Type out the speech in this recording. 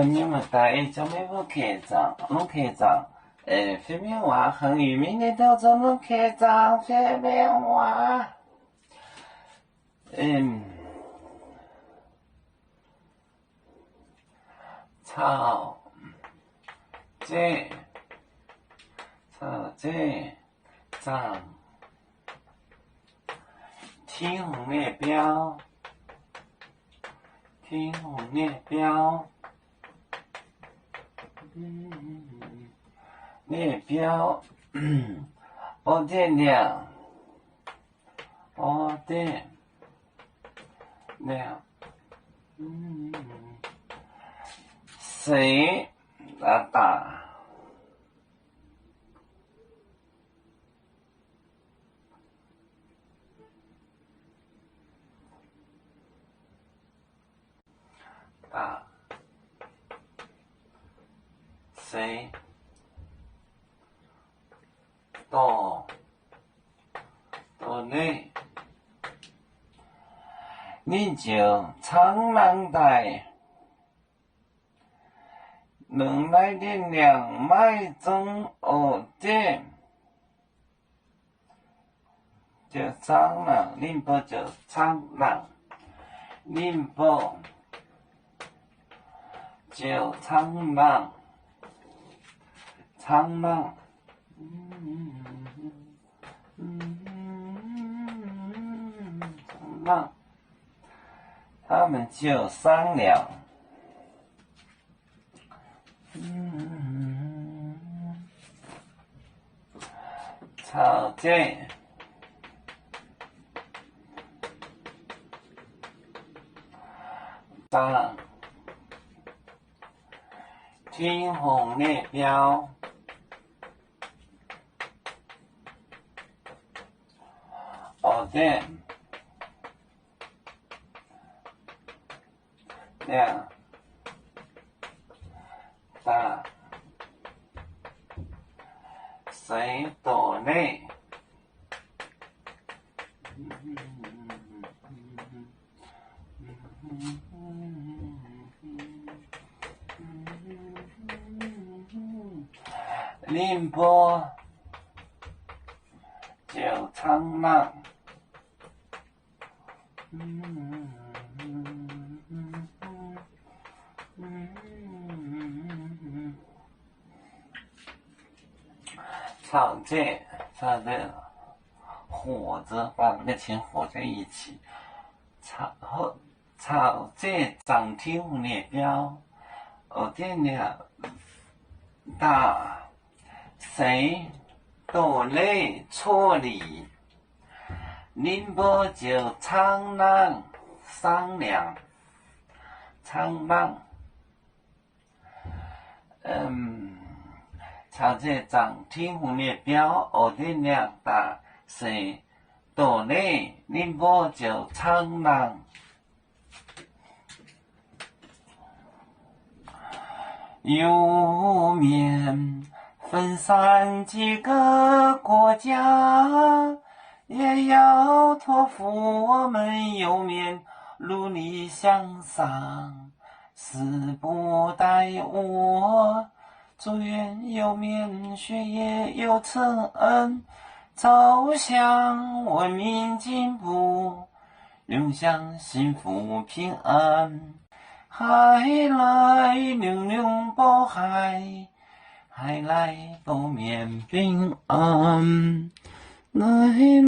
你们大爷叫咩副科长？龙科长。飞面话很有名的叫做龙科长，飞面话。草芥长，天虹列表，列表，我点亮，谁打？谁到内？你就苍狼带，能来点两麦钟点，就苍狼，宁波就苍狼，宁波就苍狼，苍狼。他们就商量，吵架，当天虹列表，点。两大谁躲内？宁波就苍狼。吵架，火着把那个钱合在一起，吵架涨天虹列表，点了打谁躲内错理？宁波就苍狼商量，苍狼，吵架涨天虹列表，点了打谁躲内？宁波就苍狼。有面分散几个国家，也要托付我们有面努力向上，誓不待我，祝愿有面学业有成，走向文明进步，永享幸福平安。海来玲珑宝海，海来保面平安。